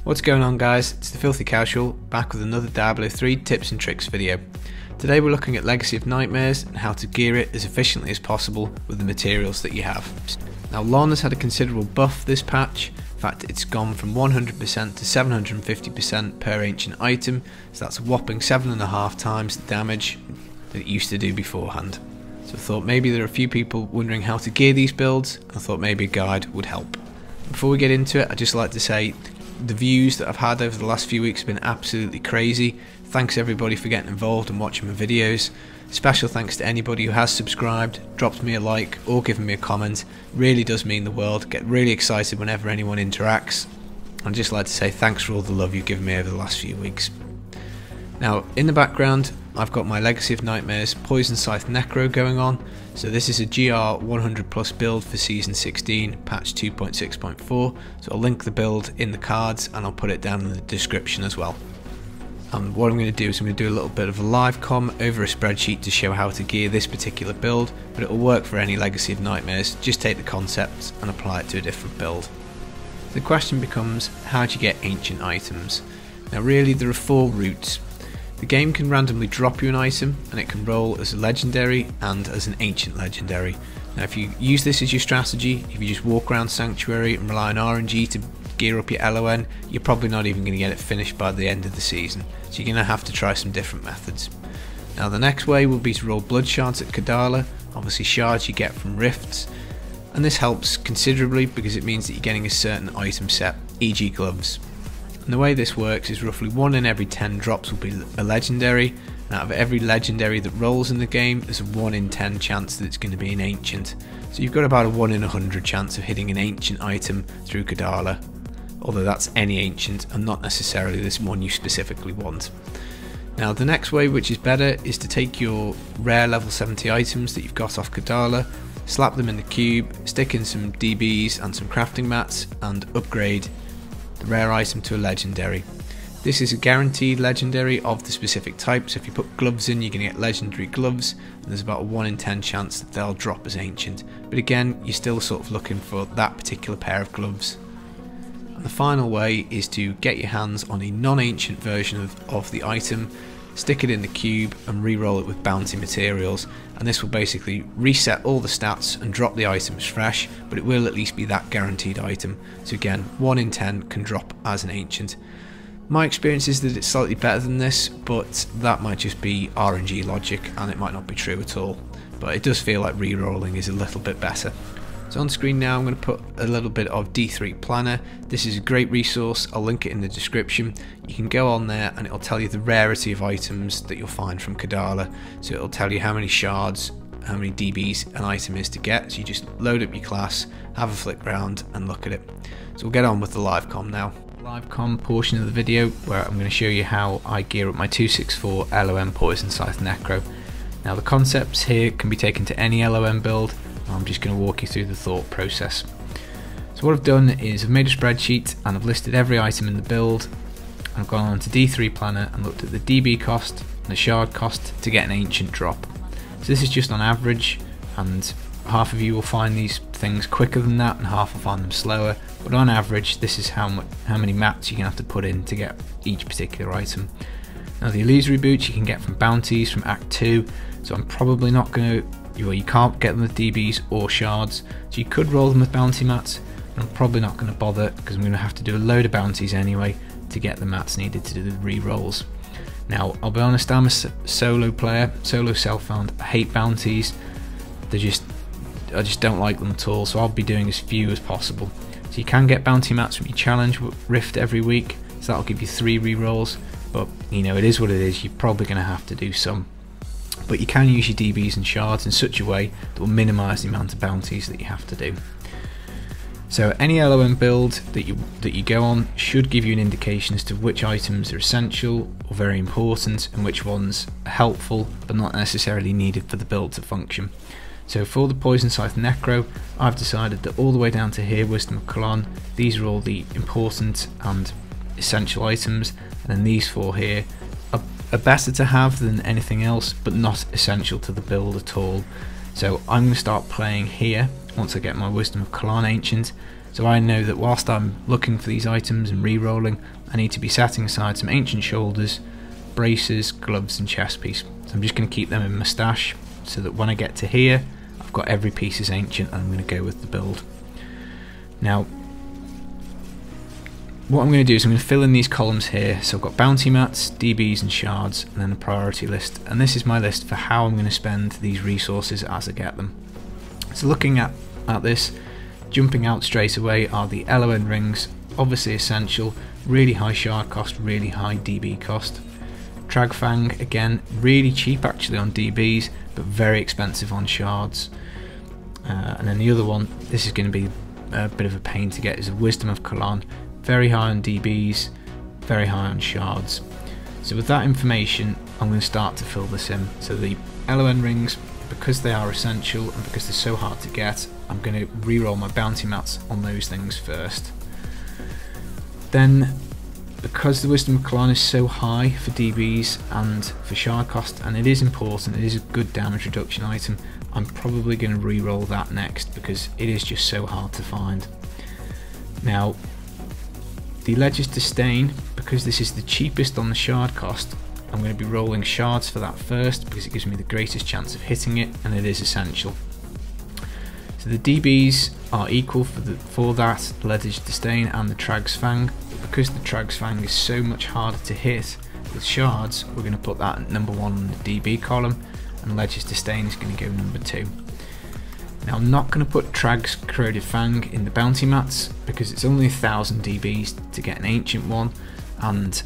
What's going on, guys? It's the Filthy Casual, back with another Diablo 3 tips and tricks video. Today we're looking at Legacy of Nightmares and how to gear it as efficiently as possible with the materials that you have. Now, LON has had a considerable buff this patch. In fact, it's gone from 100% to 750% per ancient item, so that's a whopping 7.5 times the damage that it used to do beforehand. So I thought maybe there are a few people wondering how to gear these builds, and I thought maybe a guide would help. Before we get into it, I'd just like to say the views that I've had over the last few weeks have been absolutely crazy. Thanks everybody for getting involved and watching my videos. Special thanks to anybody who has subscribed, dropped me a like or given me a comment. Really does mean the world. Get really excited whenever anyone interacts. I'd just like to say thanks for all the love you've given me over the last few weeks. Now, in the background I've got my Legacy of Nightmares Poison Scythe Necro going on. So this is a GR 100 plus build for Season 16, patch 2.6.4. So I'll link the build in the cards and I'll put it down in the description as well. And what I'm going to do is I'm going to do a little bit of a live comm over a spreadsheet to show how to gear this particular build, but it will work for any Legacy of Nightmares. Just take the concepts and apply it to a different build. The question becomes, how do you get ancient items? Now really there are 4 routes. The game can randomly drop you an item and it can roll as a legendary and as an ancient legendary. Now if you use this as your strategy, if you just walk around Sanctuary and rely on RNG to gear up your LON, you're probably not even going to get it finished by the end of the season. So you're going to have to try some different methods. Now the next way will be to roll blood shards at Kadala, obviously shards you get from rifts, and this helps considerably because it means that you're getting a certain item set, e.g. gloves. And the way this works is roughly 1 in every 10 drops will be a legendary, and out of every legendary that rolls in the game there's a 1 in 10 chance that it's going to be an ancient. So you've got about a 1 in 100 chance of hitting an ancient item through Kadala, although that's any ancient and not necessarily this one you specifically want. Now the next way, which is better, is to take your rare level 70 items that you've got off Kadala, slap them in the cube, stick in some DBs and some crafting mats and upgrade the rare item to a legendary. This is a guaranteed legendary of the specific type, so if you put gloves in you're going to get legendary gloves, and there's about a 1 in 10 chance that they'll drop as ancient, but again you're still sort of looking for that particular pair of gloves. And the final way is to get your hands on a non-ancient version of the item, stick it in the cube and re-roll it with bounty materials, and this will basically reset all the stats and drop the items fresh, but it will at least be that guaranteed item. So again, 1 in 10 can drop as an ancient. My experience is that it's slightly better than this, but that might just be RNG logic and it might not be true at all, but it does feel like re-rolling is a little bit better. So on screen now I'm going to put a little bit of D3 Planner. This is a great resource, I'll link it in the description. You can go on there and it'll tell you the rarity of items that you'll find from Kadala. So it'll tell you how many shards, how many DBs an item is to get. So you just load up your class, have a flick round and look at it. So we'll get on with the live comm now. Live comm portion of the video where I'm going to show you how I gear up my 264 LON Poison Scythe Necro. Now the concepts here can be taken to any LON build. I'm just going to walk you through the thought process. So what I've done is I've made a spreadsheet and I've listed every item in the build. I've gone on to D3 Planner and looked at the DB cost and the shard cost to get an ancient drop. So this is just on average, and half of you will find these things quicker than that and half will find them slower, but on average this is how many mats you're going to have to put in to get each particular item. Now the illusory boots you can get from bounties from Act 2, so I'm probably not going to, you can't get them with DBs or shards, so you could roll them with bounty mats, but I'm probably not going to bother because I'm going to have to do a load of bounties anyway to get the mats needed to do the re-rolls. Now I'll be honest, I'm a solo player, solo self-found. I hate bounties, I just don't like them at all, so I'll be doing as few as possible. So you can get bounty mats from your challenge rift every week, so that'll give you 3 re-rolls, but you know, it is what it is, you're probably going to have to do some. But you can use your DBs and shards in such a way that will minimise the amount of bounties that you have to do. So any LON build that you go on should give you an indication as to which items are essential or very important and which ones are helpful but not necessarily needed for the build to function. So for the Poison Scythe Necro, I've decided that all the way down to here, Wisdom of Comm, these are all the important and essential items, and then these 4 here are better to have than anything else but not essential to the build at all. So I'm going to start playing here once I get my Wisdom of Comm Ancient, So I know that whilst I'm looking for these items and re-rolling, I need to be setting aside some ancient shoulders, braces, gloves and chest piece. So I'm just going to keep them in my stash so that when I get to here I've got every piece as ancient and I'm going to go with the build. Now what I'm going to do is I'm going to fill in these columns here. So I've got bounty mats, DBs and shards, and then a priority list, and this is my list for how I'm going to spend these resources as I get them. So looking at this, jumping out straight away are the LON rings, obviously essential, really high shard cost, really high DB cost. Tragfang, again, really cheap actually on DBs, but very expensive on shards. And then the other one, this is going to be a bit of a pain to get, is the Wisdom of Kalon. Very high on DBs, very high on shards. So with that information, I'm going to start to fill this in. So the LON rings, because they are essential and because they're so hard to get, I'm going to re-roll my bounty mats on those things first. Then, because the Wisdom of Kalon is so high for DBs and for shard cost, and it is important, it is a good damage reduction item, I'm probably going to re-roll that next because it is just so hard to find. Now, the Ledger's Disdain, because this is the cheapest on the shard cost, I'm going to be rolling shards for that first because it gives me the greatest chance of hitting it, and it is essential. So the DBs are equal for that, the Ledger's Disdain and the Trag's Fang. But because the Trag's Fang is so much harder to hit with shards, we're going to put that at number 1 on the DB column, and Ledger's Disdain is going to go number 2. Now I'm not going to put Trag's Corroded Fang in the bounty mats because it's only 1000 DBs to get an ancient one, and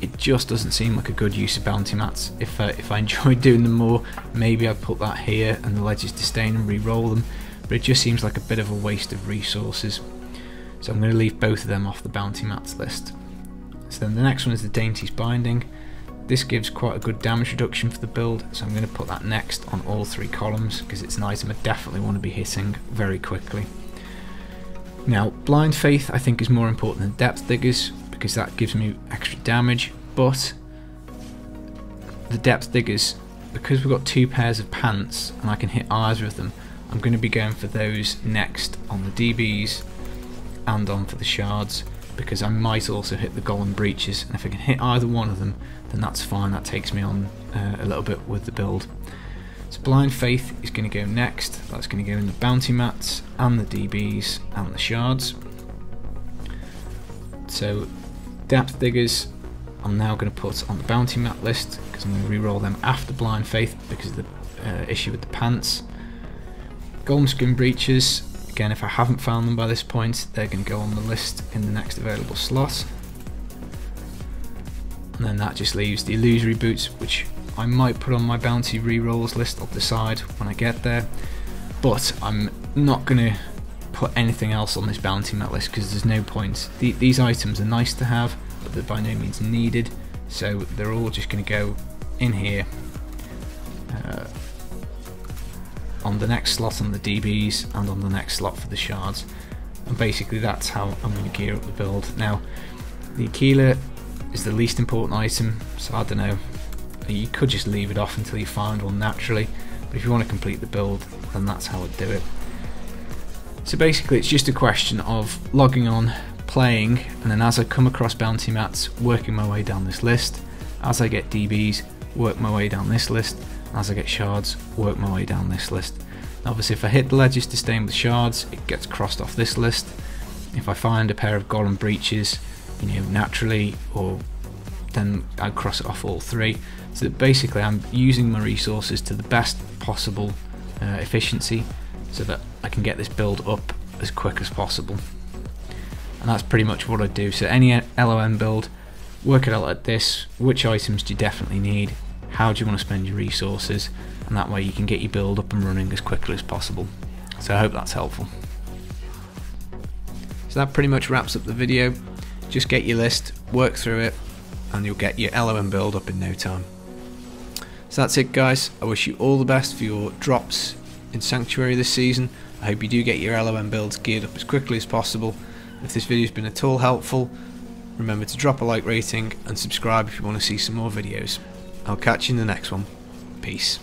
it just doesn't seem like a good use of bounty mats. If I enjoyed doing them more, maybe I'd put that here and the Ledger's Disdain and re-roll them, but it just seems like a bit of a waste of resources. So I'm going to leave both of them off the bounty mats list. So then the next one is the Dainty's Binding. This gives quite a good damage reduction for the build, so I'm going to put that next on all 3 columns because it's an item I definitely want to be hitting very quickly. Now, Blind Faith I think is more important than Depth Diggers because that gives me extra damage, but the Depth Diggers, because we've got 2 pairs of pants and I can hit either of them, I'm going to be going for those next on the DBs and on for the shards, because I might also hit the Golem Breaches, and if I can hit either one of them then that's fine, that takes me on a little bit with the build. So Blind Faith is going to go next, that's going to go in the bounty mats and the DBs and the shards. So Depth Diggers I'm now going to put on the bounty mat list because I'm going to re-roll them after Blind Faith because of the issue with the pants. Golem Skin Breaches, again if I haven't found them by this point, they're going to go on the list in the next available slot. And then that just leaves the Illusory Boots, which I might put on my bounty re-rolls list, I'll decide when I get there. But I'm not going to put anything else on this bounty mat list because there's no point. These items are nice to have, but they're by no means needed, so they're all just going to go in here. On the next slot on the DBs and on the next slot for the shards, and basically that's how I'm going to gear up the build. Now the Aquila is the least important item, so I don't know, you could just leave it off until you find one naturally, but if you want to complete the build then that's how I'd do it. So basically it's just a question of logging on, playing, and then as I come across bounty mats, working my way down this list. As I get DBs, work my way down this list. As I get shards, work my way down this list. Obviously if I hit the Ledger's Disdain with shards, it gets crossed off this list. If I find a pair of Golem Breaches, you know, naturally, or then I cross it off all 3. So that basically I'm using my resources to the best possible efficiency so that I can get this build up as quick as possible. And that's pretty much what I do. So any LON build, work it out like this: which items do you definitely need, how do you want to spend your resources, and that way you can get your build up and running as quickly as possible. So I hope that's helpful. So that pretty much wraps up the video. Just get your list, work through it, and you'll get your LON build up in no time. So that's it guys, I wish you all the best for your drops in Sanctuary this season. I hope you do get your LON builds geared up as quickly as possible. If this video has been at all helpful, remember to drop a like rating and subscribe if you want to see some more videos. I'll catch you in the next one. Peace.